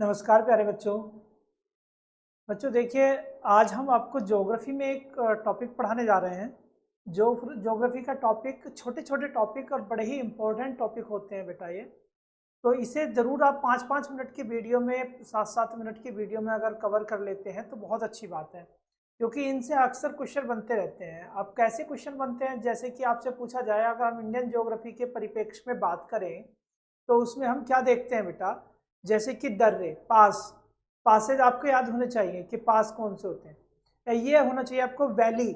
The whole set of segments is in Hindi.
नमस्कार प्यारे बच्चों। देखिए, आज हम आपको ज्योग्राफी में एक टॉपिक पढ़ाने जा रहे हैं। जो ज्योग्राफी का टॉपिक छोटे छोटे टॉपिक और बड़े ही इम्पोर्टेंट टॉपिक होते हैं बेटा ये। तो इसे ज़रूर आप 5-5 मिनट की वीडियो में 7-7 मिनट की वीडियो में अगर कवर कर लेते हैं तो बहुत अच्छी बात है, क्योंकि इनसे अक्सर क्वेश्चन बनते रहते हैं। अब कैसे क्वेश्चन बनते हैं, जैसे कि आपसे पूछा जाए अगर हम इंडियन ज्योग्राफी के परिप्रेक्ष्य में बात करें तो उसमें हम क्या देखते हैं बेटा, जैसे कि दर्रे, पासेज आपको याद होने चाहिए कि पास कौन से होते हैं, या ये होना चाहिए आपको वैली,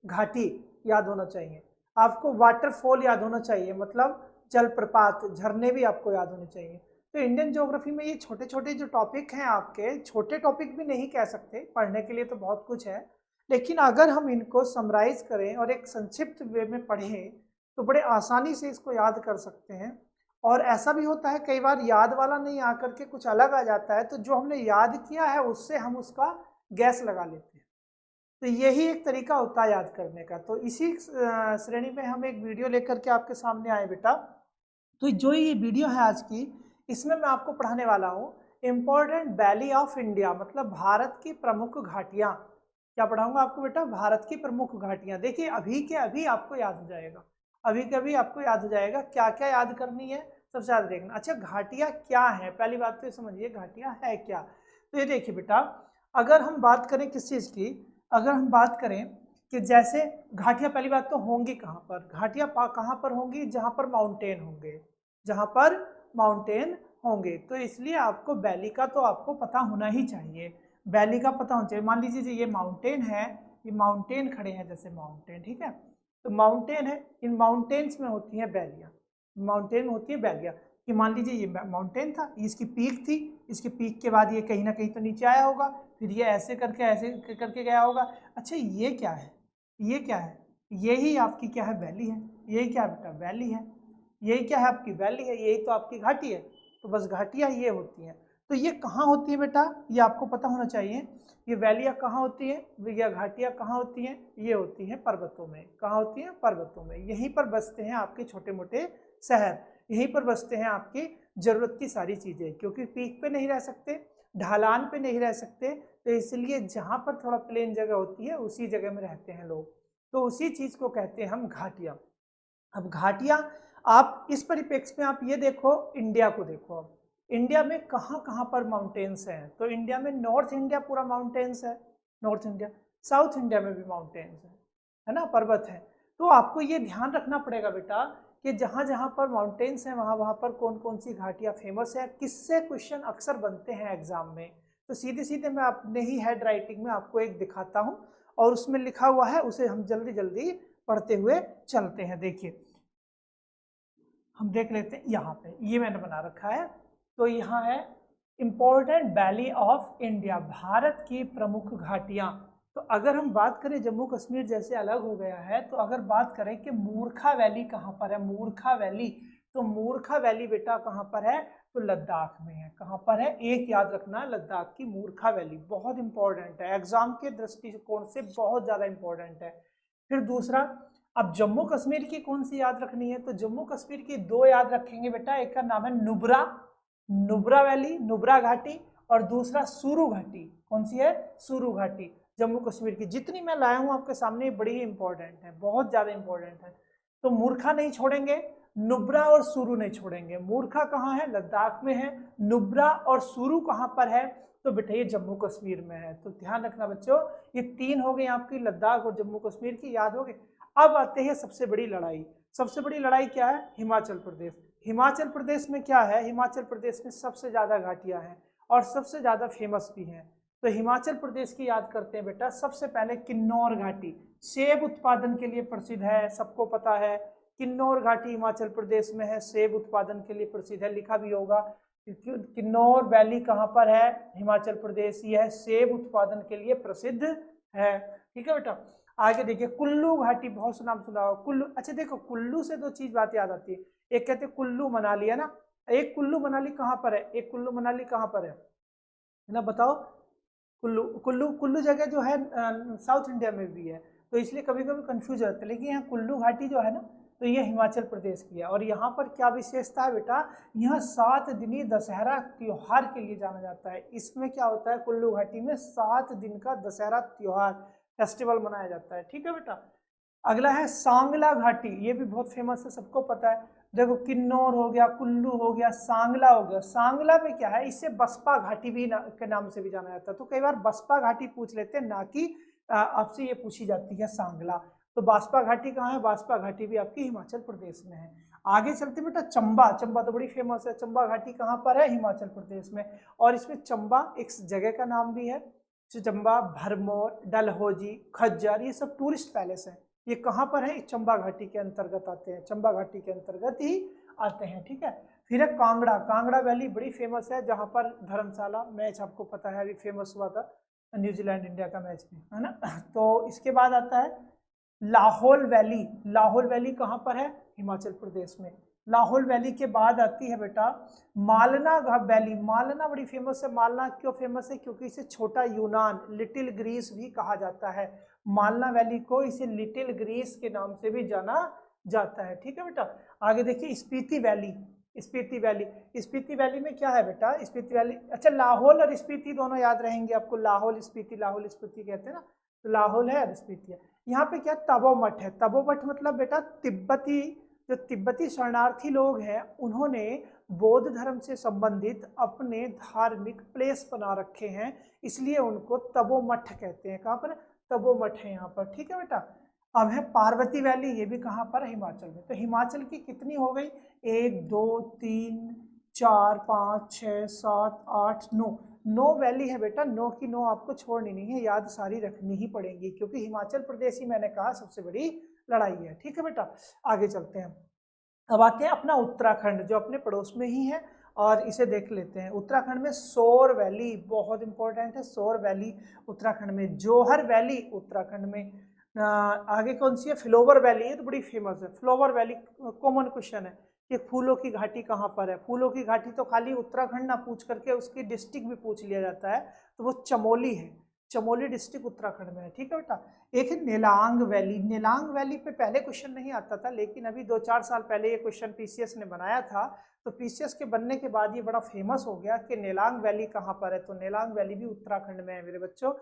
घाटी याद होना चाहिए, आपको वाटरफॉल याद होना चाहिए, मतलब जलप्रपात, झरने भी आपको याद होने चाहिए। तो इंडियन ज्योग्राफी में ये छोटे छोटे जो टॉपिक हैं, आपके छोटे टॉपिक भी नहीं कह सकते, पढ़ने के लिए तो बहुत कुछ है, लेकिन अगर हम इनको समराइज करें और एक संक्षिप्त वे में पढ़ें तो बड़े आसानी से इसको याद कर सकते हैं। और ऐसा भी होता है कई बार याद वाला नहीं आकर के कुछ अलग आ जाता है, तो जो हमने याद किया है उससे हम उसका गैस लगा लेते हैं। तो यही एक तरीका होता है याद करने का। तो इसी श्रेणी में हम एक वीडियो लेकर के आपके सामने आए बेटा। तो जो ये वीडियो है आज की, इसमें मैं आपको पढ़ाने वाला हूँ इम्पोर्टेंट वैली ऑफ इंडिया, मतलब भारत की प्रमुख घाटियाँ। क्या पढ़ाऊंगा आपको बेटा? भारत की प्रमुख घाटियाँ। देखिए, अभी के अभी आपको याद हो जाएगा, अभी के अभी आपको याद हो जाएगा। क्या क्या याद करनी है सबसे ज्यादा देखना। अच्छा, घाटियाँ क्या है, पहली बात तो ये समझिए घाटियाँ है क्या। तो ये देखिए बेटा, अगर हम बात करें किस चीज़ की, अगर हम बात करें कि जैसे घाटियाँ, पहली बात तो होंगी कहाँ पर, घाटियाँ कहाँ पर होंगी? जहाँ पर माउंटेन होंगे, जहाँ पर माउंटेन होंगे। तो इसलिए आपको वैली का तो आपको पता होना ही चाहिए, वैली का पता होना चाहिए। मान लीजिए ये माउंटेन है, ये माउंटेन खड़े हैं, जैसे माउंटेन, ठीक है, तो माउंटेन है, इन माउंटेन्स में होती हैं वैलियाँ, माउंटेन में होती है वैलियाँ। कि मान लीजिए ये माउंटेन था, इसकी पीक थी, इसके पीक के बाद ये कहीं ना कहीं तो नीचे आया होगा, फिर ये ऐसे करके गया होगा। अच्छा, ये क्या है? ये क्या है? यही आपकी क्या है? वैली है। यही क्या बेटा? वैली है। यही क्या है? आपकी वैली है। यही तो आपकी घाटी है। तो बस घाटियाँ ये होती हैं। तो ये कहाँ होती है बेटा? ये आपको पता होना चाहिए। ये वैलियाँ कहाँ होती हैं, या घाटियाँ कहाँ होती हैं? ये होती हैं पर्वतों में। कहाँ होती हैं? पर्वतों में। यहीं पर बसते हैं आपके छोटे मोटे शहर, यहीं पर बसते हैं आपकी जरूरत की सारी चीज़ें, क्योंकि पीक पे नहीं रह सकते, ढालान पे नहीं रह सकते, तो इसलिए जहाँ पर थोड़ा प्लेन जगह होती है उसी जगह में रहते हैं लोग। तो उसी चीज़ को कहते हैं हम घाटियाँ। अब घाटियाँ, आप इस परिप्रेक्ष्य में आप ये देखो, इंडिया को देखो। अब इंडिया में कहाँ कहाँ पर माउंटेन्स हैं? तो इंडिया में नॉर्थ इंडिया पूरा माउंटेन्स है, नॉर्थ इंडिया। साउथ इंडिया में भी माउंटेन्स है ना, पर्वत है। तो आपको ये ध्यान रखना पड़ेगा बेटा कि जहाँ जहाँ पर माउंटेन्स हैं वहाँ वहाँ पर कौन कौन सी घाटियाँ फेमस है, किससे क्वेश्चन अक्सर बनते हैं एग्जाम में। तो सीधे सीधे मैं अपने ही हैंड राइटिंग में आपको एक दिखाता हूँ, और उसमें लिखा हुआ है, उसे हम जल्दी जल्दी पढ़ते हुए चलते हैं। देखिए, हम देख लेते हैं, यहाँ पे ये मैंने बना रखा है। तो यहाँ है important valley of India, Bharat की प्रमुख घाटियाँ। तो अगर हम बात करें, जम्मू कश्मीर जैसे अलग हो गया है, तो अगर बात करें कि मूर्खा वैली कहाँ पर है, मूर्खा वैली, तो मूर्खा वैली बेटा कहाँ पर है? तो लद्दाख में है। कहाँ पर है? एक याद रखना, लद्दाख की मूर्खा वैली बहुत इंपॉर्टेंट है, एग्जाम के दृष्टिकोण से बहुत ज़्यादा इंपॉर्टेंट है। फिर दूसरा, अब जम्मू कश्मीर की कौन सी याद रखनी है? तो जम्मू कश्मीर की दो याद रखेंगे बेटा, एक का नाम है नुब्रा, नुब्रा वैली, नुब्रा घाटी, और दूसरा सुरू घाटी। कौन सी है? सुरू घाटी। जम्मू कश्मीर की जितनी मैं लाया हूँ आपके सामने बड़ी ही इंपॉर्टेंट है, बहुत ज्यादा इंपॉर्टेंट है। तो मूर्खा नहीं छोड़ेंगे, नुब्रा और सुरू नहीं छोड़ेंगे। मूर्खा कहाँ है? लद्दाख में है। नुब्रा और सुरू कहाँ पर है? तो बेटा ये जम्मू कश्मीर में है। तो ध्यान रखना बच्चों, ये तीन हो गई आपकी, लद्दाख और जम्मू कश्मीर की, याद हो गए। अब आते हैं सबसे बड़ी लड़ाई। सबसे बड़ी लड़ाई क्या है? हिमाचल प्रदेश। हिमाचल प्रदेश में क्या है? हिमाचल प्रदेश में सबसे ज्यादा घाटियां हैं और सबसे ज्यादा फेमस भी हैं। तो हिमाचल प्रदेश की याद करते हैं बेटा। सबसे पहले किन्नौर घाटी, सेब उत्पादन के लिए प्रसिद्ध है, सबको पता है। किन्नौर घाटी हिमाचल प्रदेश में है, सेब उत्पादन के लिए प्रसिद्ध है, लिखा भी होगा। किन्नौर वैली कहाँ पर है? हिमाचल प्रदेश। यह है, सेब उत्पादन के लिए प्रसिद्ध है। ठीक है बेटा। आगे देखिए, कुल्लू घाटी, बहुत नाम सुना हो कुल्लू। अच्छा देखो, कुल्लू से दो चीज बात याद आती है। एक कहते हैं कुल्लू मनाली, है ना, एक कुल्लू मनाली कहाँ पर है? एक कुल्लू मनाली कहाँ पर है ना, बताओ। कुल्लू कुल्लू कुल्लू जगह जो है साउथ इंडिया में भी है, तो इसलिए कभी कभी कंफ्यूज रहता है। लेकिन यहाँ कुल्लू घाटी जो है ना, तो ये हिमाचल प्रदेश की है। और यहाँ पर क्या विशेषता है बेटा, यह 7 दिनी दशहरा त्योहार के लिए जाना जाता है। इसमें क्या होता है, कुल्लू घाटी में 7 दिन का दशहरा त्योहार फेस्टिवल मनाया जाता है। ठीक है बेटा। अगला है सांगला घाटी, ये भी बहुत फेमस है, सबको पता है। देखो किन्नौर हो गया, कुल्लू हो गया, सांगला हो गया। सांगला में क्या है, इसे बसपा घाटी भी के नाम से भी जाना जाता है। तो कई बार बसपा घाटी पूछ लेते हैं, ना कि आपसे ये पूछी जाती है सांगला। तो बासपा घाटी कहाँ है, बासपा घाटी भी आपकी हिमाचल प्रदेश में है। आगे चलते बेटा चंबा, चंबा तो बड़ी फेमस है। चंबा घाटी कहाँ पर है, हिमाचल प्रदेश में। और इसमें चंबा एक जगह का नाम भी है। चंबा, भरमौर, डलहौजी, खज्जर, ये सब टूरिस्ट पैलेस है। ये कहाँ पर है, चंबा घाटी के अंतर्गत आते हैं, चंबा घाटी के अंतर्गत ही आते हैं। ठीक है। फिर है कांगड़ा, कांगड़ा वैली बड़ी फेमस है, जहाँ पर धर्मशाला मैच आपको पता है अभी फेमस हुआ था, न्यूजीलैंड इंडिया का मैच भी, है ना। तो इसके बाद आता है लाहौल वैली। लाहौल वैली कहाँ पर है, हिमाचल प्रदेश में। लाहौल वैली के बाद आती है बेटा मालना वैली। मालना बड़ी फेमस है। मालना क्यों फेमस है, क्योंकि इसे छोटा यूनान, लिटिल ग्रीस भी कहा जाता है। मालना वैली को इसे लिटिल ग्रीस के नाम से भी जाना जाता है। ठीक है बेटा। आगे देखिए Spiti valley. Spiti valley, Spiti valley में क्या है बेटा, स्पीति वैली, अच्छा लाहौल और स्पीति दोनों याद रहेंगे आपको, लाहौल स्पीति कहते हैं ना। तो लाहौल है और स्पीति है। यहाँ पे क्या तपो मठ है। तपो मठ मतलब बेटा तिब्बती, जो तिब्बती शरणार्थी लोग हैं उन्होंने बौद्ध धर्म से संबंधित अपने धार्मिक प्लेस बना रखे हैं, इसलिए उनको तपो मठ कहते हैं। कहाँ पर, तपो मठ है यहाँ पर। ठीक है बेटा। अब है पार्वती वैली, ये भी कहाँ पर है, हिमाचल में। तो हिमाचल की कितनी हो गई, 1 2 3 4 5 6 7 8 9 वैली है बेटा। 9 की 9 आपको छोड़नी नहीं है, याद सारी रखनी ही पड़ेंगी, क्योंकि हिमाचल प्रदेश ही मैंने कहा सबसे बड़ी लड़ाई है। ठीक है बेटा। आगे चलते हैं। अब आते हैं अपना उत्तराखंड, जो अपने पड़ोस में ही है, और इसे देख लेते हैं। उत्तराखंड में सोर वैली बहुत इंपॉर्टेंट है। सोर वैली उत्तराखंड में। जोहर वैली उत्तराखंड में। आगे कौन सी है, फ्लोवर वैली, ये तो बड़ी फेमस है। फ्लोवर वैली कॉमन क्वेश्चन है कि फूलों की घाटी कहाँ पर है। फूलों की घाटी तो खाली उत्तराखंड ना पूछ करके उसकी डिस्ट्रिक्ट भी पूछ लिया जाता है, तो वो चमोली है। चमोली डिस्ट्रिक्ट उत्तराखंड में है। ठीक है बेटा। एक है नेलांग वैली। नेलांग वैली पे पहले क्वेश्चन नहीं आता था, लेकिन अभी 2-4 साल पहले ये क्वेश्चन पीसीएस ने बनाया था। तो पीसीएस के बनने के बाद ये बड़ा फेमस हो गया कि नेलांग वैली कहाँ पर है। तो नेलांग वैली भी उत्तराखंड में है मेरे बच्चों।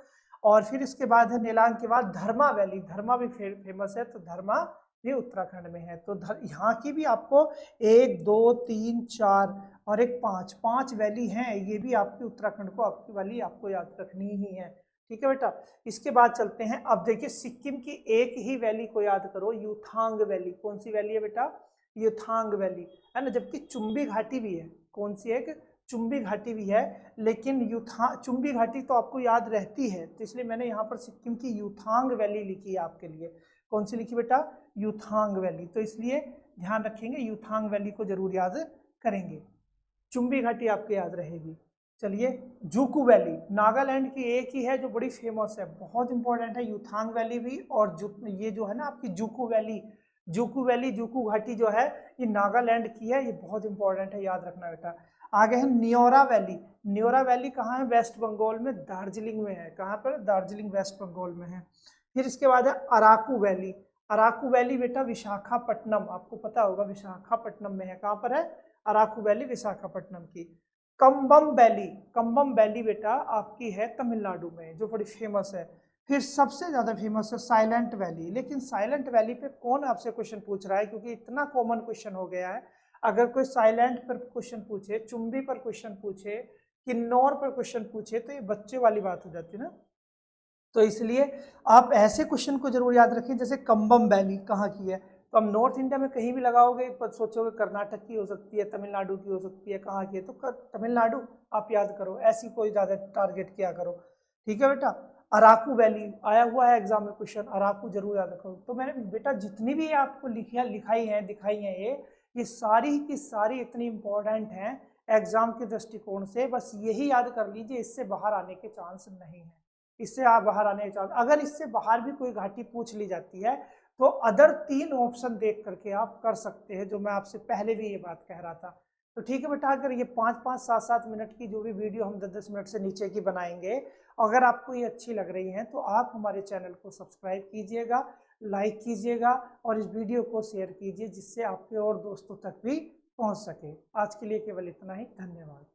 और फिर इसके बाद है नेलांग के बाद धर्मा वैली। धर्मा भी फेमस है, तो धर्मा भी उत्तराखंड में है। तो यहाँ की भी आपको 1 2 3 4 और एक 5 वैली हैं, ये भी आपकी उत्तराखंड को आपकी वाली आपको याद रखनी ही है। ठीक है बेटा। इसके बाद चलते हैं। अब देखिए सिक्किम की एक ही वैली को याद करो, यूथांग वैली। कौन सी वैली है बेटा, यूथांग वैली, है ना। जबकि चुम्बी घाटी भी है। कौन सी है, चुम्बी घाटी भी है, लेकिन चुम्बी घाटी तो आपको याद रहती है, तो इसलिए मैंने यहाँ पर सिक्किम की यूथांग वैली लिखी है आपके लिए। कौन सी लिखी बेटा, यूथांग वैली। तो इसलिए ध्यान रखेंगे, यूथांग वैली को जरूर याद करेंगे। चुम्बी घाटी आपको याद रहेगी। चलिए जूकू वैली, नागालैंड की एक ही है जो बड़ी फेमस है, बहुत इंपॉर्टेंट है। यूथांग वैली भी, और ये जो है ना आपकी जूकू वैली, जूकू घाटी जो है ये नागालैंड की है, ये बहुत इंपॉर्टेंट है, याद रखना बेटा। आगे है न्योरा वैली। न्योरा वैली कहाँ है, वेस्ट बंगाल में, दार्जिलिंग में है। कहाँ पर, दार्जिलिंग वेस्ट बंगाल में है। फिर इसके बाद है अराकू वैली। अराकू वैली बेटा विशाखापट्टनम, आपको पता होगा विशाखापट्टनम में है। कहाँ पर है, अराकू वैली विशाखापट्टनम की। कम्बम वैली, कम्बम वैली बेटा आपकी है तमिलनाडु में, जो बड़ी फेमस है। फिर सबसे ज्यादा फेमस है साइलेंट वैली। लेकिन साइलेंट वैली पे कौन आपसे क्वेश्चन पूछ रहा है, क्योंकि इतना कॉमन क्वेश्चन हो गया है। अगर कोई साइलेंट पर क्वेश्चन पूछे, चुम्बी पर क्वेश्चन पूछे, किन्नौर पर क्वेश्चन पूछे, तो ये बच्चे वाली बात हो जाती है ना। तो इसलिए आप ऐसे क्वेश्चन को जरूर याद रखें, जैसे कम्बम वैली कहाँ की है। तो हम नॉर्थ इंडिया में कहीं भी लगाओगे सोचोगे कर्नाटक की हो सकती है, तमिलनाडु की हो सकती है, कहाँ की है, तो तमिलनाडु आप याद करो, ऐसी कोई ज़्यादा टारगेट किया करो। ठीक है बेटा। अराकू वैली आया हुआ है एग्जाम में क्वेश्चन, अराकू जरूर याद रखो। तो मैंने बेटा जितनी भी आपको लिखाई हैं दिखाई हैं, ये सारी की सारी इतनी इंपॉर्टेंट हैं एग्जाम के दृष्टिकोण से। बस यही याद कर लीजिए, इससे बाहर आने के चांस नहीं है। इससे आप बाहर आने के चांस, अगर इससे बाहर भी कोई घाटी पूछ ली जाती है तो अदर 3 ऑप्शन देख करके आप कर सकते हैं, जो मैं आपसे पहले भी ये बात कह रहा था। तो ठीक है बेटा, अगर ये 5-5 7-7 मिनट की जो भी वीडियो हम 10-10 मिनट से नीचे की बनाएंगे, अगर आपको ये अच्छी लग रही है तो आप हमारे चैनल को सब्सक्राइब कीजिएगा, लाइक कीजिएगा और इस वीडियो को शेयर कीजिए जिससे आपके और दोस्तों तक भी पहुंच सके। आज के लिए केवल इतना ही, धन्यवाद।